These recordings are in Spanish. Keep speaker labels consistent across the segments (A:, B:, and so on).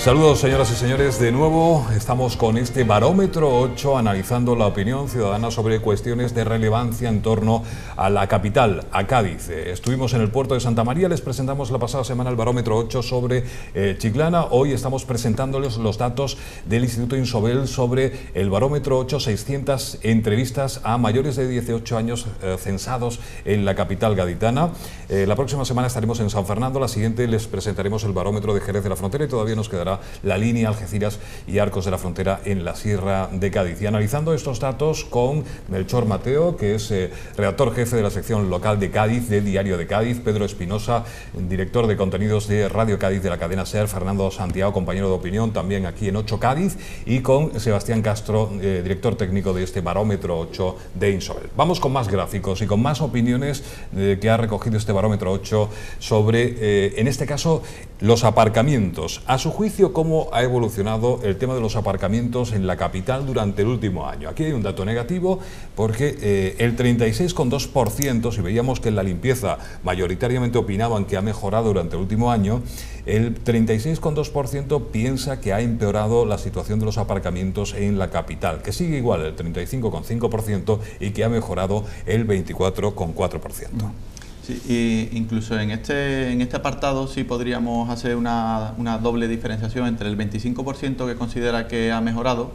A: Saludos, señoras y señores, de nuevo estamos con este barómetro 8 analizando la opinión ciudadana sobre cuestiones de relevancia en torno a la capital, a Cádiz. Estuvimos en el puerto de Santa María, les presentamos la pasada semana el barómetro 8 sobre Chiclana. Hoy estamos presentándoles los datos del Instituto Insobel sobre el barómetro 8, 600 entrevistas a mayores de 18 años censados en la capital gaditana. La próxima semana estaremos en San Fernando, la siguiente les presentaremos el barómetro de Jerez de la Frontera y todavía nos quedará la línea Algeciras y Arcos de la Frontera en la Sierra de Cádiz. Y analizando estos datos con Melchor Mateo, que es redactor jefe de la sección local de Cádiz, de Diario de Cádiz, Pedro Espinosa, director de contenidos de Radio Cádiz de la cadena SER, Fernando Santiago, compañero de opinión también aquí en 8 Cádiz, y con Sebastián Castro, director técnico de este barómetro 8 de Insobel. Vamos con más gráficos y con más opiniones que ha recogido este barómetro 8 sobre, en este caso, los aparcamientos. A su juicio, ¿cómo ha evolucionado el tema de los aparcamientos en la capital durante el último año? Aquí hay un dato negativo porque el 36,2%, si veíamos que en la limpieza mayoritariamente opinaban que ha mejorado durante el último año, el 36,2% piensa que ha empeorado la situación de los aparcamientos en la capital, que sigue igual el 35,5% y que ha mejorado el 24,4%.
B: Sí, incluso en este apartado sí podríamos hacer una doble diferenciación entre el 25% que considera que ha mejorado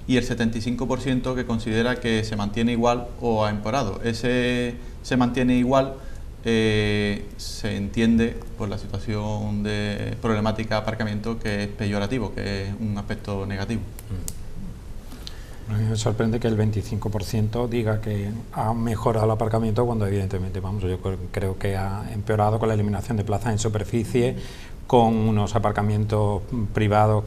B: y el 75% que considera que se mantiene igual o ha empeorado. Ese se mantiene igual se entiende por la situación de problemática de aparcamiento, que es peyorativo, que es un aspecto negativo.
C: Me sorprende que el 25% diga que ha mejorado el aparcamiento cuando evidentemente, vamos, yo creo que ha empeorado con la eliminación de plazas en superficie, con unos aparcamientos privados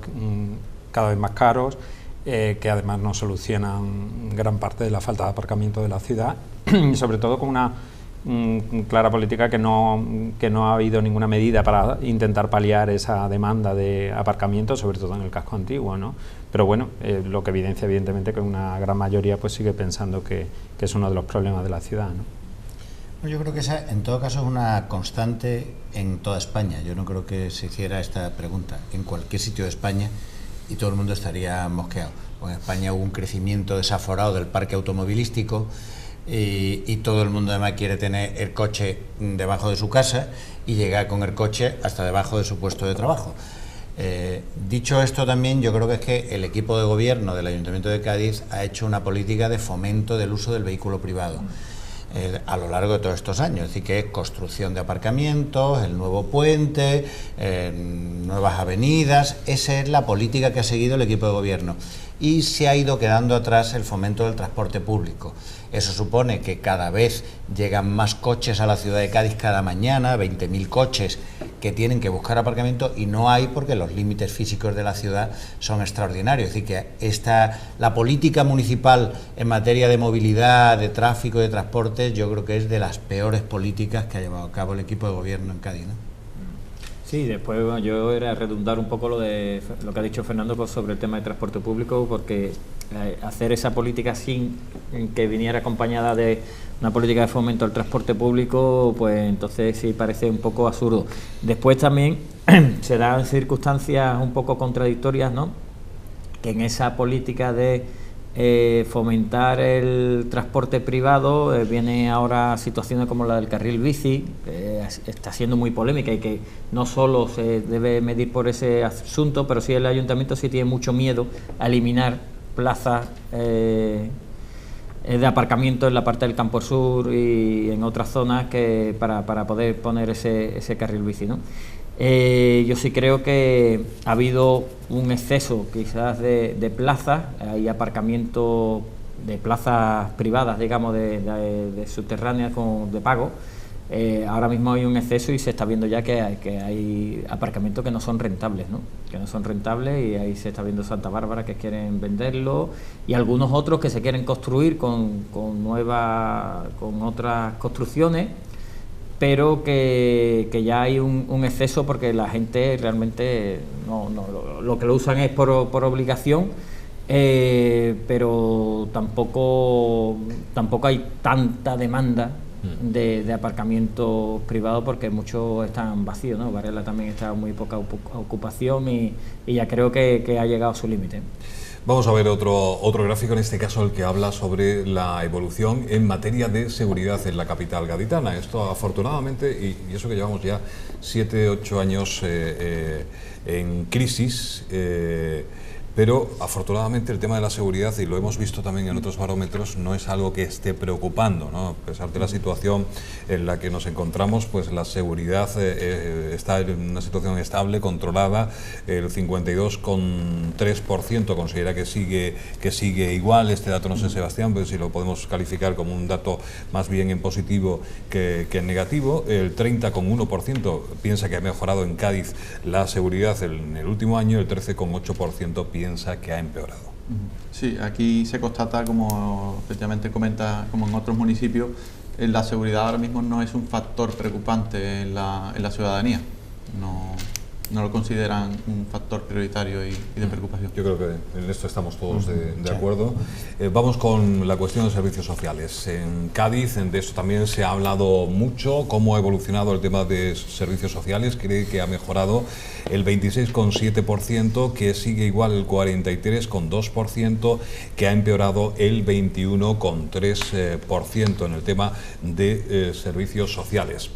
C: cada vez más caros, que además no solucionan gran parte de la falta de aparcamiento de la ciudad, y sobre todo con una clara política que no ha habido ninguna medida para intentar paliar esa demanda de aparcamiento, sobre todo en el casco antiguo, ¿no? Pero bueno, lo que evidencia evidentemente que una gran mayoría pues sigue pensando que es uno de los problemas de la ciudad, ¿no?
D: Yo creo que esa, en todo caso, es una constante en toda España. Yo no creo que se hiciera esta pregunta en cualquier sitio de España y todo el mundo estaría mosqueado. En España hubo un crecimiento desaforado del parque automovilístico y todo el mundo además quiere tener el coche debajo de su casa y llegar con el coche hasta debajo de su puesto de trabajo. Dicho esto, también yo creo que es que el equipo de gobierno del Ayuntamiento de Cádiz ha hecho una política de fomento del uso del vehículo privado a lo largo de todos estos años, es decir, que es construcción de aparcamientos, el nuevo puente, nuevas avenidas. Esa es la política que ha seguido el equipo de gobierno y se ha ido quedando atrás el fomento del transporte público. Eso supone que cada vez llegan más coches a la ciudad de Cádiz cada mañana, 20.000 coches que tienen que buscar aparcamiento y no hay, porque los límites físicos de la ciudad son extraordinarios. Es decir, que la política municipal en materia de movilidad, de tráfico y de transportes, yo creo que es de las peores políticas que ha llevado a cabo el equipo de gobierno en Cádiz, ¿no?
E: Sí, después bueno, yo era redundar un poco lo que ha dicho Fernando sobre el tema de transporte público, porque hacer esa política sin que viniera acompañada de una política de fomento al transporte público, pues entonces sí parece un poco absurdo. Después también se dan circunstancias un poco contradictorias, ¿no? Que en esa política de fomentar el transporte privado viene ahora situaciones como la del carril bici, que está siendo muy polémica y que no solo se debe medir por ese asunto, pero sí el ayuntamiento sí tiene mucho miedo a eliminar plazas de aparcamiento en la parte del Campo Sur y en otras zonas que para poder poner ese carril bici, ¿no? Yo sí creo que ha habido un exceso quizás de plazas, hay aparcamiento de plazas privadas, digamos, de subterráneas de pago. Ahora mismo hay un exceso y se está viendo ya que hay aparcamientos que no son rentables, ¿no? Que no son rentables, y ahí se está viendo Santa Bárbara que quieren venderlo y algunos otros que se quieren construir con otras construcciones, pero que ya hay un exceso porque la gente realmente lo que lo usan es por obligación, pero tampoco hay tanta demanda de aparcamientos privados, porque muchos están vacíos, ¿no? Varela también está muy poca ocupación y ya creo que ha llegado a su límite.
A: Vamos a ver otro gráfico, en este caso el que habla sobre la evolución en materia de seguridad en la capital gaditana. Esto afortunadamente, y eso que llevamos ya 7-8 años en crisis, pero afortunadamente el tema de la seguridad, y lo hemos visto también en otros barómetros, no es algo que esté preocupando, ¿no? A pesar de la situación en la que nos encontramos, pues la seguridad está en una situación estable, controlada. El 52,3% considera que sigue igual. Este dato no sé, Sebastián, pero si lo podemos calificar como un dato más bien en positivo que en negativo. El 30,1% piensa que ha mejorado en Cádiz la seguridad en el último año. El 13,8% piensa que ha empeorado.
B: Sí, aquí se constata, como efectivamente comenta, como en otros municipios, la seguridad ahora mismo no es un factor preocupante en la ciudadanía. No lo consideran un factor prioritario y de preocupación.
A: Yo creo que en esto estamos todos de acuerdo. Vamos con la cuestión de servicios sociales. En Cádiz, de esto también se ha hablado mucho, cómo ha evolucionado el tema de servicios sociales. Cree que ha mejorado el 26,7%, que sigue igual el 43,2%, que ha empeorado el 21,3% en el tema de servicios sociales.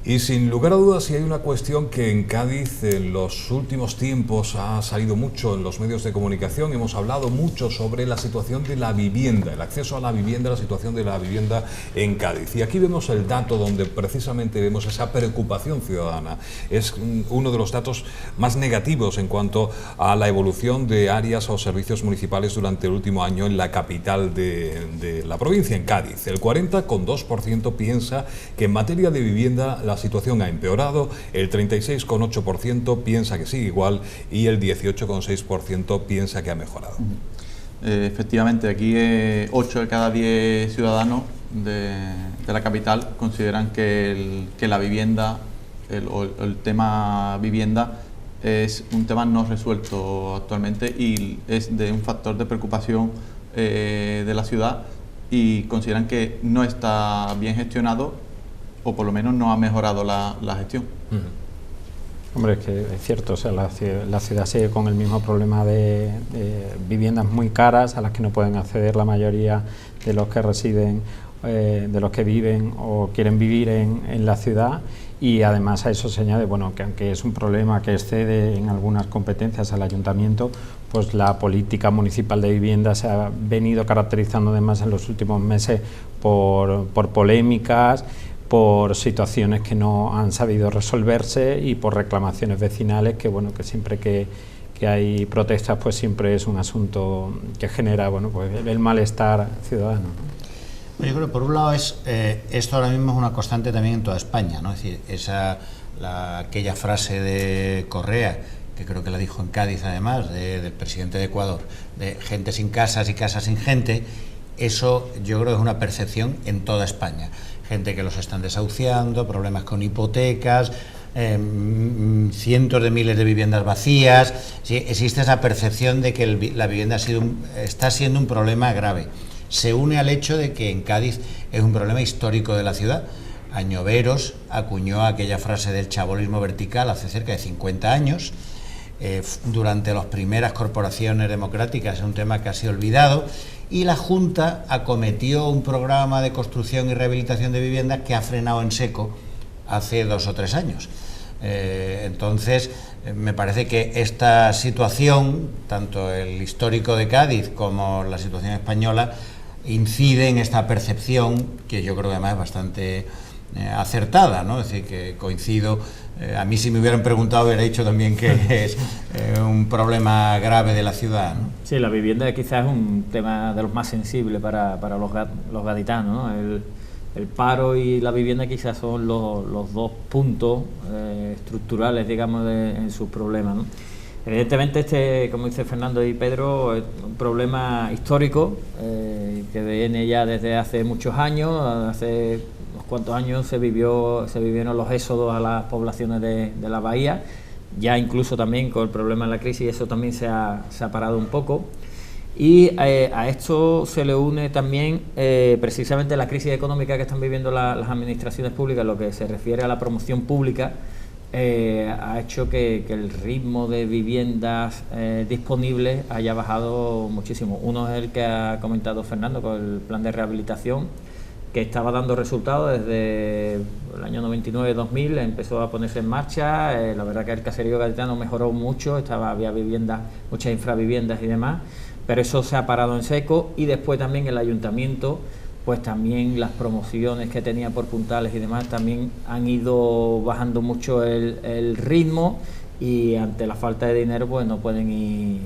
A: Y sin lugar a dudas, si hay una cuestión que en Cádiz en los últimos tiempos ha salido mucho en los medios de comunicación, hemos hablado mucho sobre la situación de la vivienda, el acceso a la vivienda, la situación de la vivienda en Cádiz. Y aquí vemos el dato donde precisamente vemos esa preocupación ciudadana. Es uno de los datos más negativos en cuanto a la evolución de áreas o servicios municipales durante el último año en la capital de la provincia, en Cádiz. El 40,2% piensa que en materia de vivienda la situación ha empeorado, el 36,8% piensa que sigue igual y el 18,6% piensa que ha mejorado.
B: Efectivamente, aquí 8 de cada 10 ciudadanos de la capital consideran que la vivienda, el tema vivienda, es un tema no resuelto actualmente y es de un factor de preocupación de la ciudad, y consideran que no está bien gestionado, o por lo menos no ha mejorado la gestión.
C: Hombre, es que es cierto, o sea, la ciudad sigue con el mismo problema de viviendas muy caras a las que no pueden acceder la mayoría de los que residen, de los que viven o quieren vivir en la ciudad, y además a eso se añade, bueno, que aunque es un problema que excede en algunas competencias al ayuntamiento, pues la política municipal de vivienda se ha venido caracterizando además en los últimos meses por polémicas, por situaciones que no han sabido resolverse y por reclamaciones vecinales que, bueno, que siempre que hay protestas, pues siempre es un asunto que genera, bueno, pues el malestar ciudadano, ¿no?
D: Yo creo que por un lado esto ahora mismo es una constante también en toda España, ¿no? Es decir, aquella frase de Correa, que creo que la dijo en Cádiz además, del presidente de Ecuador, de gente sin casas y casas sin gente. Eso yo creo que es una percepción en toda España. Gente que los están desahuciando, problemas con hipotecas, cientos de miles de viviendas vacías. Sí, existe esa percepción de que la vivienda está siendo un problema grave. Se une al hecho de que en Cádiz es un problema histórico de la ciudad. Añoveros acuñó aquella frase del chabolismo vertical hace cerca de 50 años. Durante las primeras corporaciones democráticas es un tema casi olvidado, y la Junta acometió un programa de construcción y rehabilitación de viviendas que ha frenado en seco hace 2 o 3 años. Entonces, me parece que esta situación, tanto el histórico de Cádiz como la situación española, incide en esta percepción que yo creo que además es bastante acertada, ¿no? Es decir, que coincido. A mí, si me hubieran preguntado, hubiera dicho también que es un problema grave de la ciudad, ¿no?
E: Sí, la vivienda quizás es un tema de los más sensibles para los gaditanos, ¿no? El paro y la vivienda quizás son los dos puntos estructurales, digamos, en sus problemas, ¿no? Evidentemente, como dice Fernando y Pedro, es un problema histórico que viene ya desde hace muchos años. Hace unos cuantos años se vivieron los éxodos a las poblaciones de la bahía, ya incluso también con el problema de la crisis eso también se ha parado un poco. Y a esto se le une también precisamente la crisis económica que están viviendo las administraciones públicas, lo que se refiere a la promoción pública. Ha hecho que el ritmo de viviendas disponibles haya bajado muchísimo. Uno es el que ha comentado Fernando con el plan de rehabilitación, que estaba dando resultados desde el año 99-2000, empezó a ponerse en marcha. La verdad que el caserío gaditano mejoró mucho, había viviendas, muchas infraviviendas y demás, pero eso se ha parado en seco. Y después también el ayuntamiento, pues también las promociones que tenía por puntales y demás también han ido bajando mucho el ritmo, y ante la falta de dinero pues no pueden ir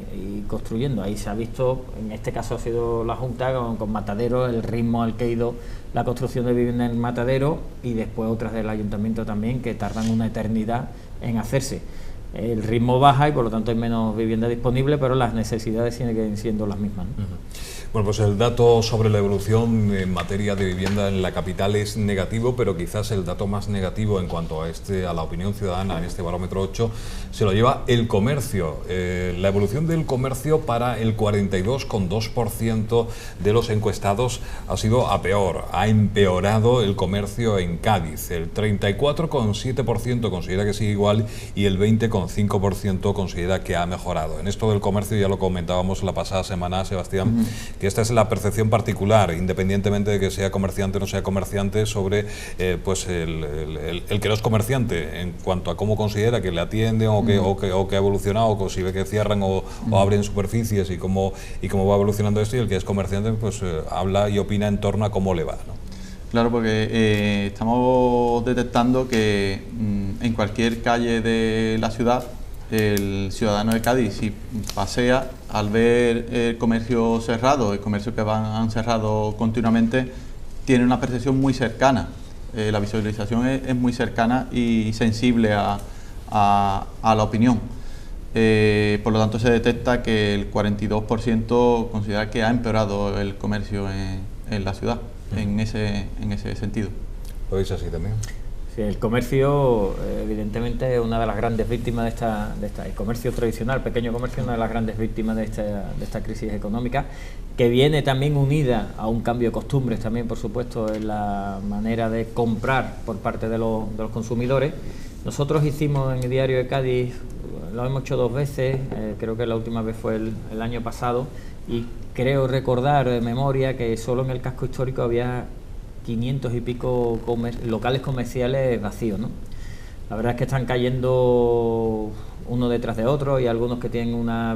E: construyendo. Ahí se ha visto, en este caso ha sido la Junta con Matadero, el ritmo al que ha ido la construcción de viviendas en Matadero, y después otras del ayuntamiento también, que tardan una eternidad en hacerse. El ritmo baja y por lo tanto hay menos vivienda disponible, pero las necesidades siguen siendo las mismas, ¿no?
A: Bueno, pues el dato sobre la evolución en materia de vivienda en la capital es negativo, pero quizás el dato más negativo en cuanto a la opinión ciudadana en este barómetro 8 se lo lleva el comercio. La evolución del comercio para el 42,2% de los encuestados ha sido a peor. Ha empeorado el comercio en Cádiz. El 34,7% considera que sigue igual y el 20,5% considera que ha mejorado. En esto del comercio ya lo comentábamos la pasada semana, Sebastián, que esta es la percepción particular, independientemente de que sea comerciante o no sea comerciante, sobre pues el que no es comerciante, en cuanto a cómo considera que le atienden o que ha evolucionado, o si ve que cierran o abren superficies y cómo va evolucionando esto, y el que es comerciante pues habla y opina en torno a cómo le va, ¿no?
B: Claro, porque estamos detectando que en cualquier calle de la ciudad, el ciudadano de Cádiz, si pasea, al ver el comercio cerrado, el comercio que han cerrado continuamente, tiene una percepción muy cercana. La visualización es muy cercana y sensible a la opinión. Por lo tanto, se detecta que el 42% considera que ha empeorado el comercio en la ciudad, en ese sentido.
A: ¿Lo veis así también?
E: Sí, el comercio evidentemente es una de las grandes víctimas de esta el comercio tradicional, pequeño comercio, una de las grandes víctimas de esta crisis económica, que viene también unida a un cambio de costumbres también, por supuesto, en la manera de comprar por parte de los consumidores. Nosotros hicimos en el Diario de Cádiz, lo hemos hecho 2 veces, creo que la última vez fue el año pasado, y creo recordar de memoria que solo en el casco histórico había 500 y pico locales comerciales vacíos, ¿no? La verdad es que están cayendo uno detrás de otro, y algunos que tienen una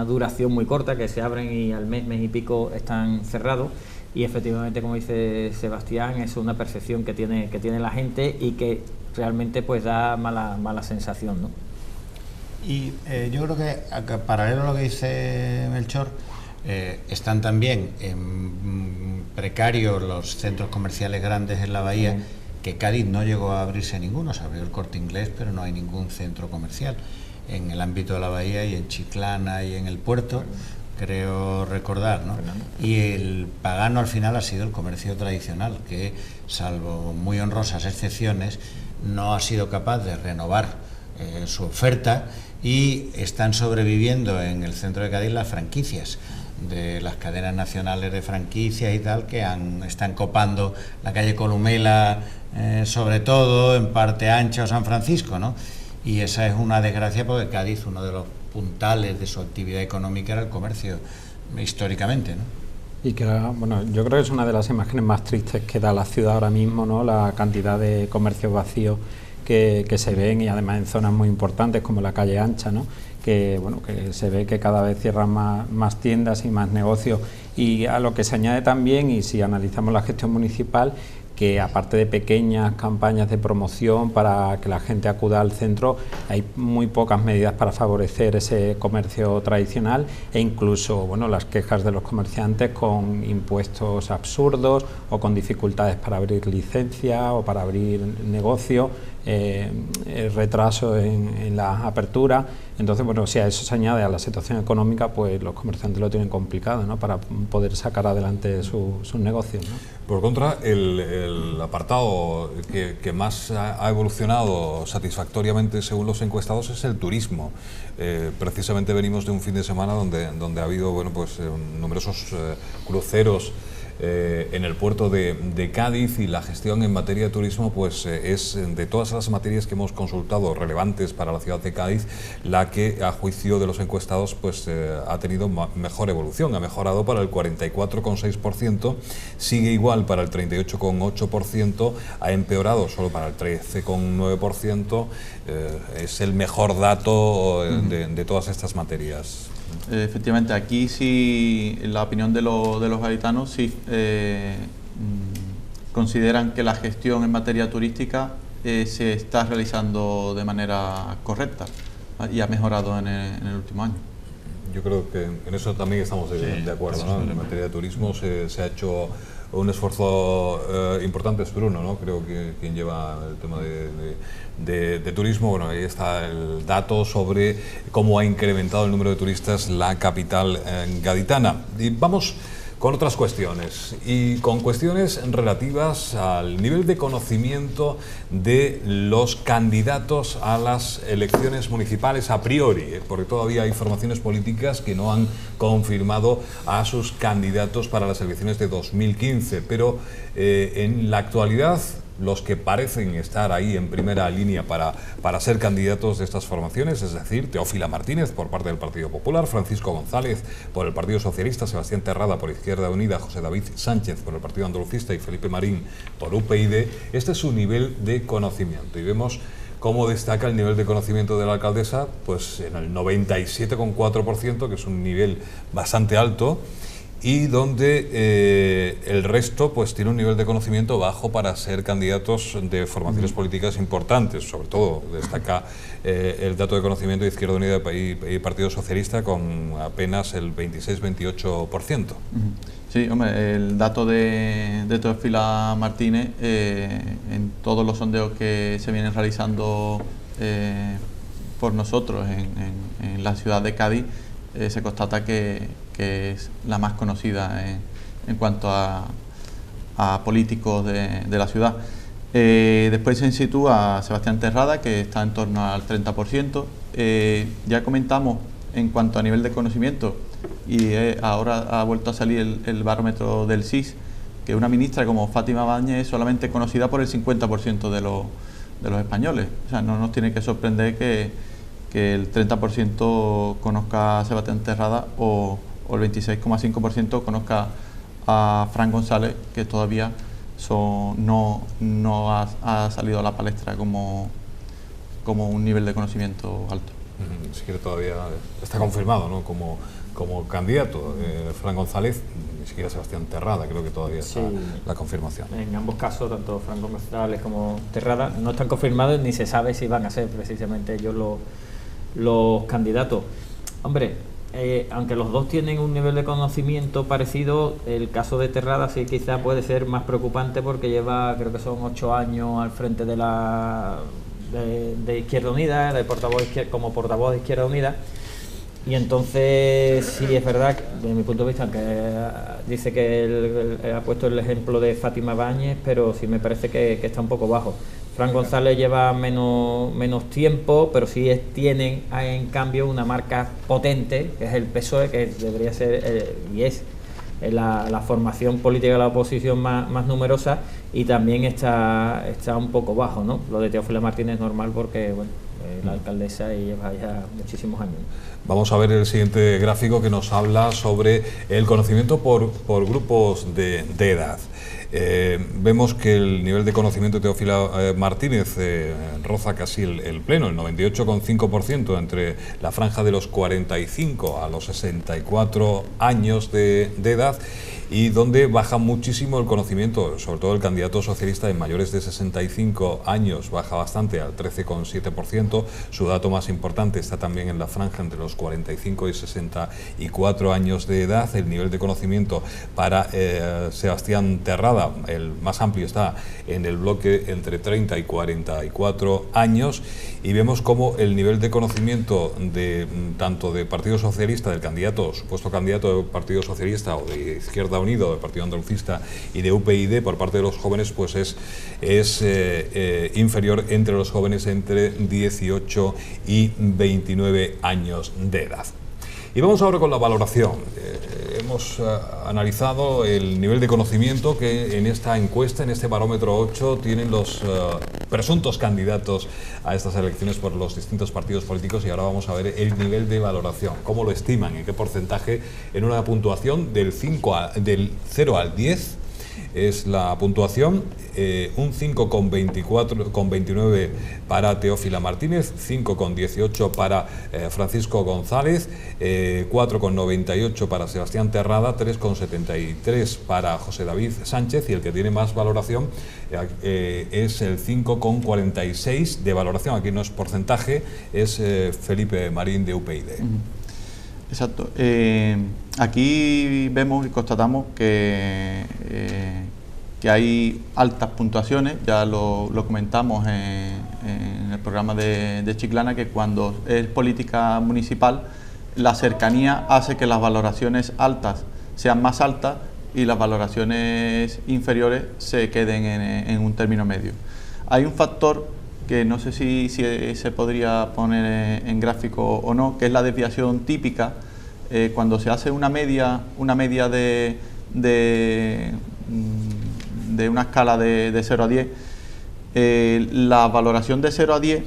E: duración muy corta, que se abren y al mes y pico están cerrados. Y efectivamente, como dice Sebastián, es una percepción que tiene la gente y que realmente pues da mala sensación, ¿no?
D: Y yo creo que paralelo a lo que dice Melchor, están también precarios los centros comerciales grandes en la bahía, que Cádiz no llegó a abrirse ninguno. Se abrió el Corte Inglés, pero no hay ningún centro comercial en el ámbito de la bahía, y en Chiclana y en el puerto, creo recordar, ¿no? Y el pagano al final ha sido el comercio tradicional, que salvo muy honrosas excepciones no ha sido capaz de renovar su oferta, y están sobreviviendo en el centro de Cádiz las franquicias de las cadenas nacionales de franquicias y tal, que están copando la calle Columela, sobre todo en Parte Ancha o San Francisco, ¿no? Y esa es una desgracia, porque Cádiz, uno de los puntales de su actividad económica, era el comercio históricamente, ¿no?
C: Y que bueno, yo creo que es una de las imágenes más tristes que da la ciudad ahora mismo, ¿no? La cantidad de comercios vacíos que se ven, y además en zonas muy importantes como la calle Ancha, ¿no? Que bueno, que se ve que cada vez cierran más tiendas y más negocios. Y a lo que se añade también, y si analizamos la gestión municipal, que aparte de pequeñas campañas de promoción para que la gente acuda al centro, hay muy pocas medidas para favorecer ese comercio tradicional, e incluso bueno, las quejas de los comerciantes con impuestos absurdos o con dificultades para abrir licencia o para abrir negocio. retraso en la apertura. Entonces, bueno, si a eso se añade a la situación económica, pues los comerciantes lo tienen complicado, ¿no?, para poder sacar adelante sus negocios, ¿no?
A: Por contra, el apartado que más ha evolucionado satisfactoriamente según los encuestados es el turismo. Precisamente venimos de un fin de semana donde ha habido, bueno, pues numerosos cruceros en el puerto de Cádiz, y la gestión en materia de turismo pues es, de todas las materias que hemos consultado relevantes para la ciudad de Cádiz, la que a juicio de los encuestados pues ha tenido mejor evolución. Ha mejorado para el 44,6%, sigue igual para el 38,8%, ha empeorado solo para el 13,9%, es el mejor dato de todas estas materias.
B: Efectivamente, aquí sí, la opinión de los gaditanos sí consideran que la gestión en materia turística se está realizando de manera correcta y ha mejorado en el último año.
A: Yo creo que en eso también estamos de acuerdo, ¿no? En materia de turismo se ha hecho un esfuerzo importante, es Bruno, ¿no? Creo que quien lleva el tema de turismo. Bueno, ahí está el dato sobre cómo ha incrementado el número de turistas la capital gaditana. Y vamos con otras cuestiones, y con cuestiones relativas al nivel de conocimiento de los candidatos a las elecciones municipales a priori, porque todavía hay formaciones políticas que no han confirmado a sus candidatos para las elecciones de 2015, pero en la actualidad los que parecen estar ahí en primera línea para ser candidatos de estas formaciones, es decir, Teófila Martínez por parte del Partido Popular, Francisco González por el Partido Socialista, Sebastián Terrada por Izquierda Unida, José David Sánchez por el Partido Andalucista y Felipe Marín por UPyD. Este es su nivel de conocimiento, y vemos cómo destaca el nivel de conocimiento de la alcaldesa, pues en el 97,4%, que es un nivel bastante alto, y donde el resto pues tiene un nivel de conocimiento bajo para ser candidatos de formaciones políticas importantes. Sobre todo destaca el dato de conocimiento de Izquierda Unida y Partido Socialista con apenas el 26-28%.
B: Sí, hombre, el dato de Teófila Martínez, en todos los sondeos que se vienen realizando por nosotros en la ciudad de Cádiz, se constata que es la más conocida en cuanto a políticos de la ciudad. Después se sitúa Sebastián Terrada, que está en torno al 30%. Ya comentamos en cuanto a nivel de conocimiento, y ahora ha vuelto a salir el barómetro del CIS, que una ministra como Fátima Báñez es solamente conocida por el 50% de los españoles. O sea, no nos tiene que sorprender que el 30% conozca a Sebastián Terrada o el 26,5% conozca a Fran González, que todavía no ha salido a la palestra como un nivel de conocimiento alto.
A: Si quiere, todavía está confirmado, ¿no?, como candidato. Fran González, ni siquiera Sebastián Terrada, creo que todavía está la confirmación.
E: En ambos casos, tanto Fran González como Terrada, no están confirmados ni se sabe si van a ser precisamente ellos los candidatos. Hombre, aunque los dos tienen un nivel de conocimiento parecido, el caso de Terrada sí quizá puede ser más preocupante, porque lleva, creo que son 8 años al frente de Izquierda Unida, como portavoz de Izquierda Unida, y entonces sí es verdad, desde mi punto de vista, aunque dice que él ha puesto el ejemplo de Fátima Báñez, pero sí me parece que está un poco bajo. Fran González lleva menos tiempo, pero sí tienen en cambio una marca potente, que es el PSOE, que debería ser y es la formación política de la oposición más numerosa, y también está un poco bajo, ¿no? Lo de Teófila Martínez es normal porque, bueno, la alcaldesa y lleva ya muchísimos años.
A: Vamos a ver el siguiente gráfico, que nos habla sobre el conocimiento por grupos de edad. Vemos que el nivel de conocimiento de Teófila Martínez roza casi el pleno, el 98,5% entre la franja de los 45 a los 64 años de edad, y donde baja muchísimo el conocimiento, sobre todo el candidato socialista en mayores de 65 años, baja bastante al 13,7%. Su dato más importante está también en la franja entre los 45 y 64 años de edad. El nivel de conocimiento para Sebastián Terrada cerrada, el más amplio está en el bloque entre 30 y 44 años, y vemos cómo el nivel de conocimiento de tanto del Partido Socialista, del candidato, supuesto candidato del Partido Socialista, o de Izquierda Unida, o del Partido Andalucista, y de UPyD por parte de los jóvenes, pues es inferior entre los jóvenes entre 18 y 29 años de edad. Y vamos ahora con la valoración. Hemos analizado el nivel de conocimiento que en esta encuesta, en este barómetro 8, tienen los presuntos candidatos a estas elecciones por los distintos partidos políticos, y ahora vamos a ver el nivel de valoración, cómo lo estiman, en qué porcentaje, en una puntuación del 0 al 10. Es la puntuación, un 5,29 para Teófila Martínez, 5,18 para Francisco González, 4,98 para Sebastián Terrada, 3,73 para José David Sánchez, y el que tiene más valoración es el 5,46 de valoración, aquí no es porcentaje, es Felipe Marín de UPyD.
B: Exacto. Aquí vemos y constatamos que hay altas puntuaciones. Ya lo comentamos en el programa de Chiclana, que cuando es política municipal, la cercanía hace que las valoraciones altas sean más altas y las valoraciones inferiores se queden en un término medio. Hay un factor que no sé si se podría poner en gráfico o no, que es la desviación típica. Cuando se hace una media de una escala de 0 a 10, la valoración de 0 a 10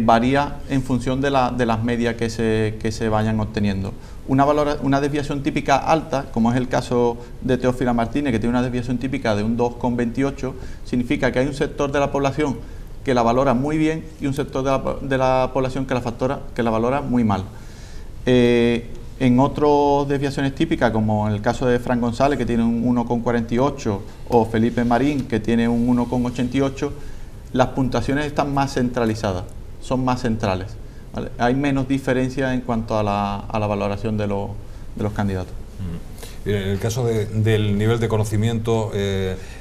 B: varía en función de las medias que se vayan obteniendo. Una desviación típica alta, como es el caso de Teófila Martínez, que tiene una desviación típica de un 2,28, significa que hay un sector de la población que la valora muy bien y un sector de la población que la valora muy mal. En otras desviaciones típicas, como en el caso de Fran González, que tiene un 1,48, o Felipe Marín, que tiene un 1,88, las puntuaciones están más centralizadas, son más centrales, ¿vale? Hay menos diferencia en cuanto a la valoración de los candidatos.
A: En el caso del nivel de conocimiento,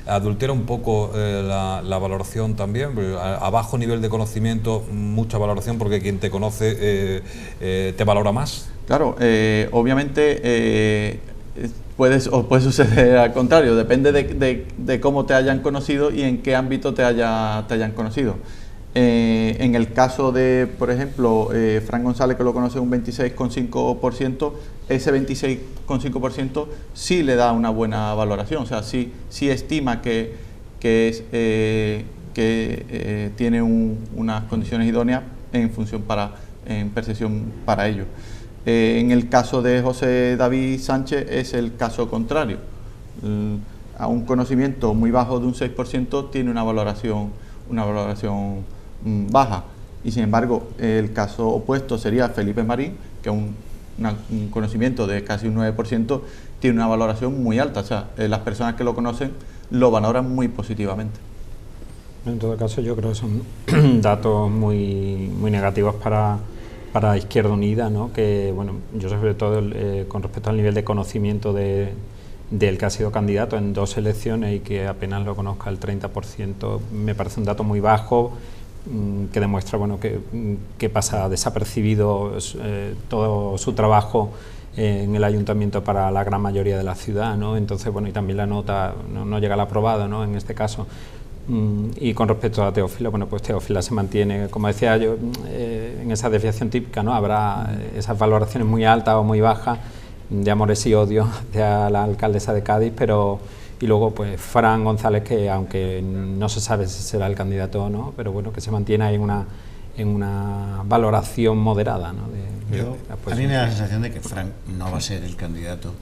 A: adultera un poco la valoración también. A bajo nivel de conocimiento, mucha valoración, porque quien te conoce te valora más. Claro,
B: obviamente puede suceder al contrario, depende de cómo te hayan conocido y en qué ámbito te hayan conocido. En el caso de, por ejemplo, Fran González, que lo conoce un 26,5%, ese 26,5% sí le da una buena valoración, o sea, sí estima que tiene unas condiciones idóneas en percepción para ello. En el caso de José David Sánchez es el caso contrario. A un conocimiento muy bajo de un 6% tiene una valoración baja, y sin embargo el caso opuesto sería Felipe Marín, que un conocimiento de casi un 9% tiene una valoración muy alta, o sea, las personas que lo conocen lo valoran muy positivamente.
C: En todo caso, yo creo que son datos muy negativos para Izquierda Unida, ¿no? Que, bueno, yo sobre todo con respecto al nivel de conocimiento del que ha sido candidato en 2 elecciones y que apenas lo conozca el 30%, me parece un dato muy bajo, que demuestra, bueno, que pasa desapercibido todo su trabajo en el ayuntamiento para la gran mayoría de la ciudad, ¿no? Entonces, bueno, y también la nota no llega al aprobado, ¿no? En este caso. Y con respecto a Teófila, bueno, pues Teófila se mantiene, como decía yo, en esa desviación típica, ¿no? Habrá esas valoraciones muy altas o muy bajas de amores y odios hacia la alcaldesa de Cádiz, y luego pues Fran González, que aunque no se sabe si será el candidato o no, pero bueno, que se mantiene ahí en una valoración moderada, ¿no?
D: A mí me da la sensación de que Fran no va a ser el candidato.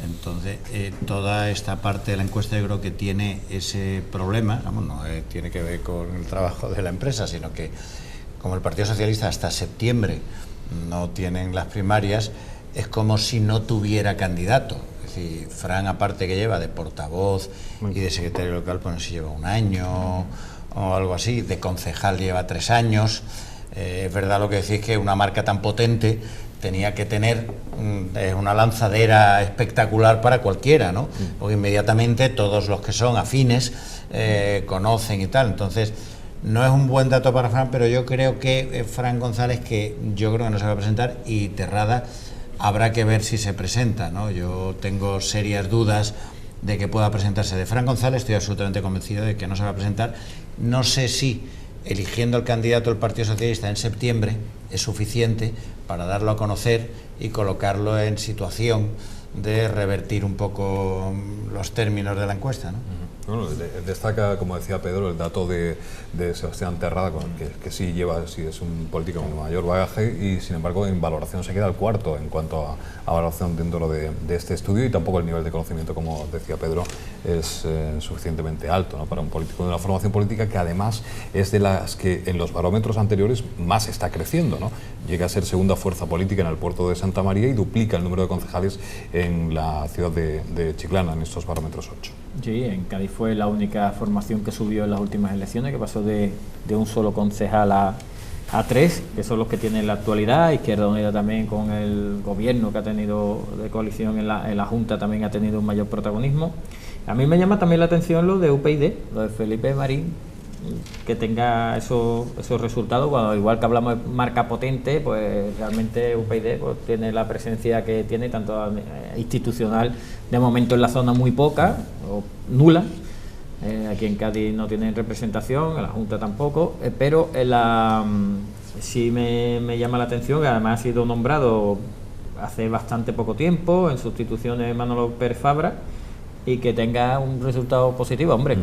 D: Entonces, toda esta parte de la encuesta yo creo que tiene ese problema, vamos, no tiene que ver con el trabajo de la empresa, sino que como el Partido Socialista hasta septiembre no tienen las primarias, es como si no tuviera candidato. Es decir, Fran, aparte que lleva de portavoz y de secretario local, pues no sé si lleva 1 año o algo así, de concejal lleva 3 años. Es verdad lo que decís, que una marca tan potente tenía que tener una lanzadera espectacular para cualquiera, ¿no? Porque inmediatamente todos los que son afines conocen y tal. Entonces, no es un buen dato para Fran, pero yo creo que Fran González, que yo creo que no se va a presentar, y Terrada habrá que ver si se presenta, ¿no? Yo tengo serias dudas de que pueda presentarse. De Fran González estoy absolutamente convencido de que no se va a presentar. No sé si eligiendo al candidato del Partido Socialista en septiembre es suficiente para darlo a conocer y colocarlo en situación de revertir un poco los términos de la encuesta, ¿no?
A: Bueno, destaca, como decía Pedro, el dato de Sebastián Terrada, que sí es un político con mayor bagaje y sin embargo en valoración se queda el cuarto en cuanto a valoración dentro de este estudio, y tampoco el nivel de conocimiento, como decía Pedro, es suficientemente alto, ¿no?, para un político de una formación política que además es de las que en los barómetros anteriores más está creciendo, ¿no? Llega a ser segunda fuerza política en el puerto de Santa María y duplica el número de concejales en la ciudad de Chiclana en estos barómetros 8.
E: Sí, en Cádiz fue la única formación que subió en las últimas elecciones, que pasó de un solo concejal a 3, que son los que tienen la actualidad. Izquierda Unida también, con el gobierno que ha tenido de coalición en la Junta, también ha tenido un mayor protagonismo. A mí me llama también la atención lo de UPyD, lo de Felipe Marín, que tenga esos resultados, cuando igual que hablamos de marca potente, pues realmente UPyD pues tiene la presencia que tiene, tanto institucional, de momento en la zona muy poca o nula. Aquí en Cádiz no tienen representación, en la Junta tampoco, pero sí me llama la atención que además ha sido nombrado hace bastante poco tiempo en sustitución de Manolo Pérez Fabra, y que tenga un resultado positivo. Hombre,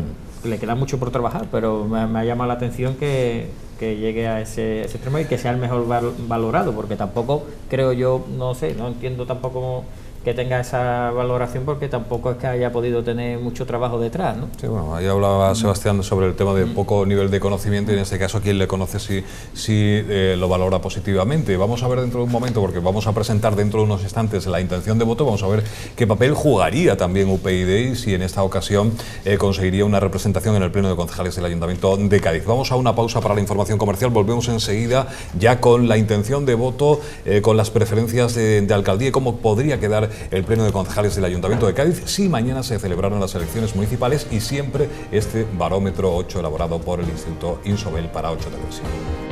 E: le queda mucho por trabajar, pero me ha llamado la atención que llegue a ese extremo y que sea el mejor valorado, porque tampoco creo yo, no entiendo tampoco que tenga esa valoración, porque tampoco es que haya podido tener mucho trabajo detrás, ¿no?
A: Sí, bueno, ahí hablaba Sebastián sobre el tema de poco nivel de conocimiento, y en este caso quien le conoce si lo valora positivamente. Vamos a ver dentro de un momento, porque vamos a presentar dentro de unos instantes la intención de voto, vamos a ver qué papel jugaría también UPyD y si en esta ocasión conseguiría una representación en el Pleno de Concejales del Ayuntamiento de Cádiz. Vamos a una pausa para la información comercial, volvemos enseguida ya con la intención de voto, con las preferencias de alcaldía y cómo podría quedar el Pleno de Concejales del Ayuntamiento de Cádiz si mañana se celebraron las elecciones municipales, y siempre este barómetro 8 elaborado por el Instituto Insobel para 8 Televisión.